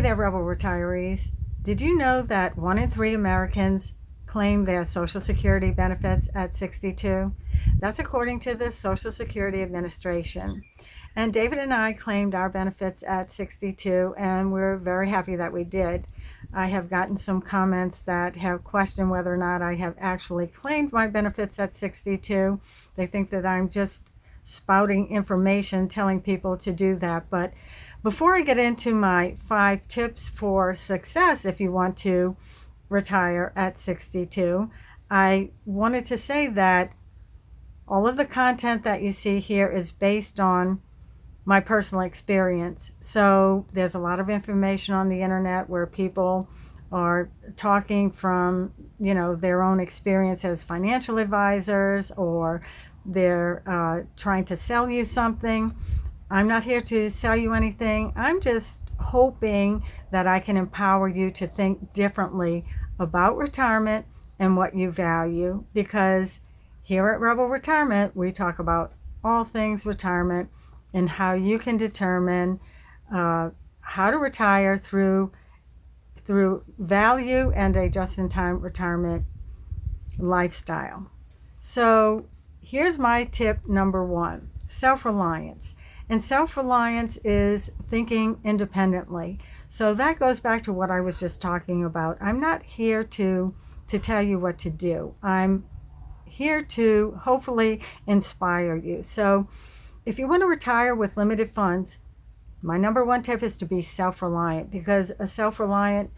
there, Rebel retirees. Did you know that 1 in 3 Americans claim their Social Security benefits at 62? That's according to the Social Security Administration. And David and I claimed our benefits at 62, and we're very happy that we did. I have gotten some comments that have questioned whether or not I have actually claimed my benefits at 62. They think that I'm just spouting information, telling people to do that. But before I get into my 5 tips for success if you want to retire at 62, I wanted to say that all of the content that you see here is based on my personal experience. So there's a lot of information on the internet where people are talking from, their own experience as financial advisors, or they're trying to sell you something. I'm not here to sell you anything. I'm just hoping that I can empower you to think differently about retirement and what you value, because here at Rebel Retirement, we talk about all things retirement and how you can determine how to retire through value and a just-in-time retirement lifestyle. So here's my tip number 1, self-reliance. And self-reliance is thinking independently. So that goes back to what I was just talking about. I'm not here to tell you what to do. I'm here to hopefully inspire you. So if you want to retire with limited funds, my number 1 tip is to be self-reliant, because a self-reliant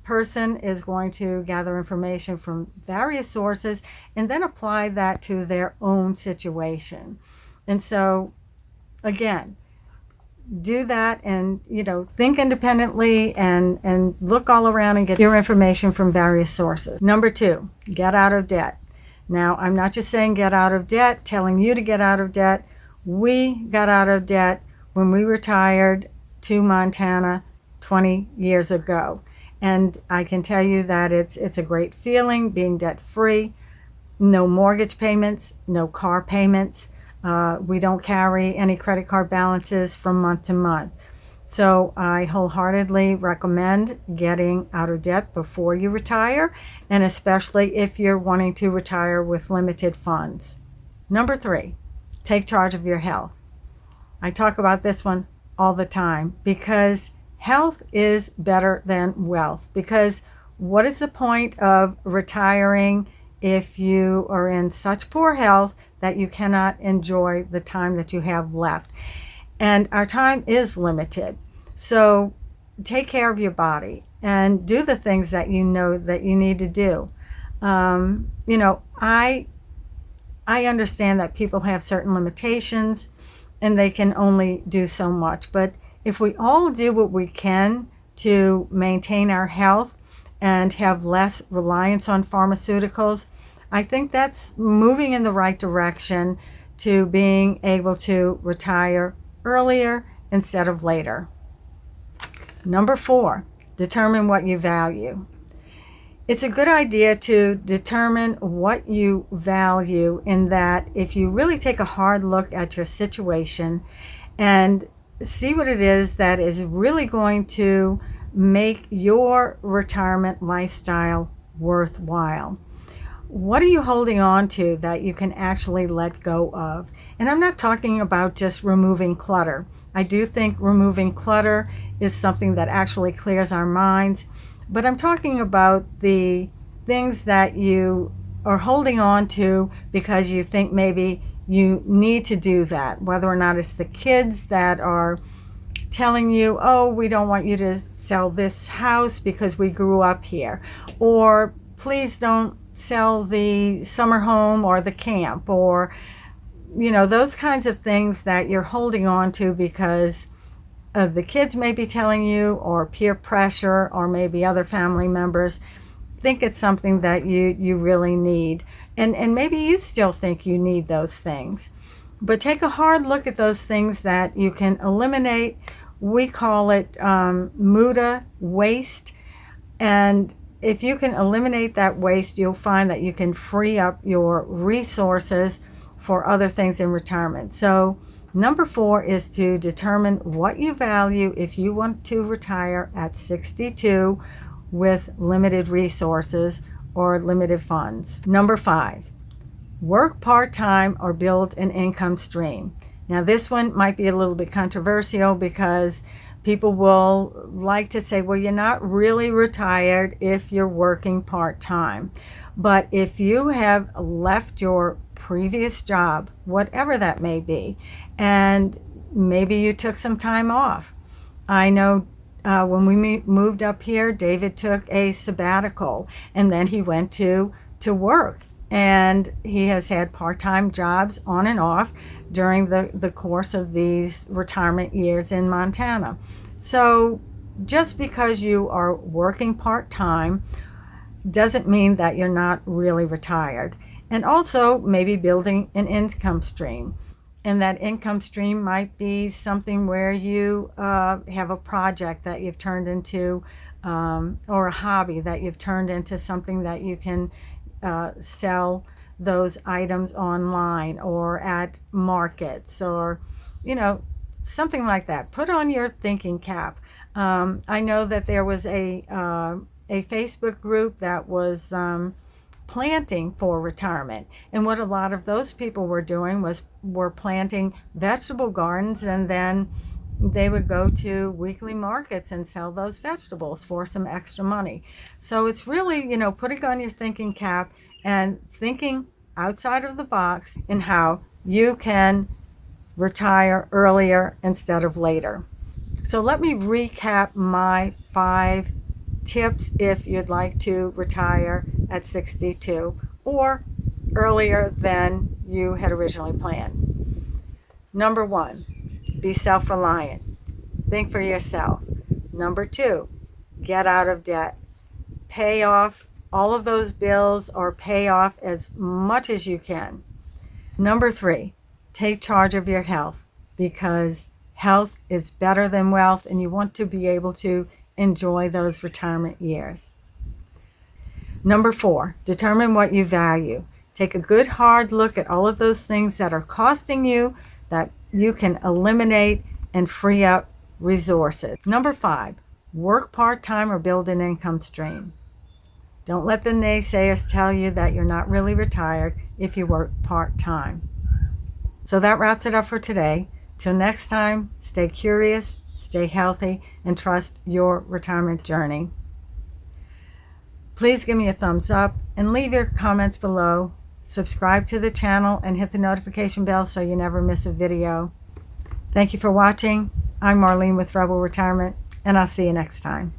person is going to gather information from various sources and then apply that to their own situation. And so again, do that and, think independently and look all around and get your information from various sources. Number 2, get out of debt. Now, I'm not just saying get out of debt, telling you to get out of debt. We got out of debt when we retired to Montana 20 years ago. And I can tell you that it's a great feeling being debt-free. No mortgage payments, no car payments. We don't carry any credit card balances from month to month. So I wholeheartedly recommend getting out of debt before you retire, and especially if you're wanting to retire with limited funds. Number 3, take charge of your health. I talk about this one all the time because health is better than wealth. Because what is the point of retiring if you are in such poor health that you cannot enjoy the time that you have left? And our time is limited. So take care of your body and do the things that you know that you need to do. I understand that people have certain limitations and they can only do so much. But if we all do what we can to maintain our health and have less reliance on pharmaceuticals, I think that's moving in the right direction to being able to retire earlier instead of later. Number 4, determine what you value. It's a good idea to determine what you value, in that if you really take a hard look at your situation and see what it is that is really going to make your retirement lifestyle worthwhile. What are you holding on to that you can actually let go of? And I'm not talking about just removing clutter. I do think removing clutter is something that actually clears our minds. But I'm talking about the things that you are holding on to because you think maybe you need to do that. Whether or not it's the kids that are telling you, oh, we don't want you to sell this house because we grew up here. Or please don't sell the summer home or the camp, or those kinds of things that you're holding on to because the kids may be telling you, or peer pressure, or maybe other family members think it's something that you really need. And maybe you still think you need those things. But take a hard look at those things that you can eliminate. We call it muda waste. And if you can eliminate that waste, you'll find that you can free up your resources for other things in retirement. So Number 4 is to determine what you value if you want to retire at 62 with limited resources or limited funds. Number 5, work part-time or build an income stream. Now this one might be a little bit controversial because people will like to say, well, you're not really retired if you're working part-time. But if you have left your previous job, whatever that may be, and maybe you took some time off. I know when we moved up here, David took a sabbatical and then he went to work. And he has had part-time jobs on and off during the course of these retirement years in Montana. So just because you are working part-time doesn't mean that you're not really retired. And also maybe building an income stream. And that income stream might be something where you have a project that you've turned into, or a hobby that you've turned into something that you can sell those items online or at markets, or something like that. Put on your thinking cap. I know that there was a Facebook group that was planting for retirement, and what a lot of those people were doing were planting vegetable gardens, and then they would go to weekly markets and sell those vegetables for some extra money. So it's really, putting on your thinking cap and thinking outside of the box in how you can retire earlier instead of later. So let me recap my 5 tips if you'd like to retire at 62 or earlier than you had originally planned. Number 1, be self-reliant. Think for yourself. Number 2, get out of debt. Pay off all of those bills or pay off as much as you can. Number 3, take charge of your health, because health is better than wealth and you want to be able to enjoy those retirement years. Number 4, determine what you value. Take a good hard look at all of those things that are costing you that you can eliminate and free up resources. Number 5, work part-time or build an income stream. Don't let the naysayers tell you that you're not really retired if you work part-time. So that wraps it up for today. Till next time, stay curious, stay healthy, and trust your retirement journey. Please give me a thumbs up and leave your comments below. Subscribe to the channel and hit the notification bell so you never miss a video. Thank you for watching. I'm Marlene with Rebel Retirement, and I'll see you next time.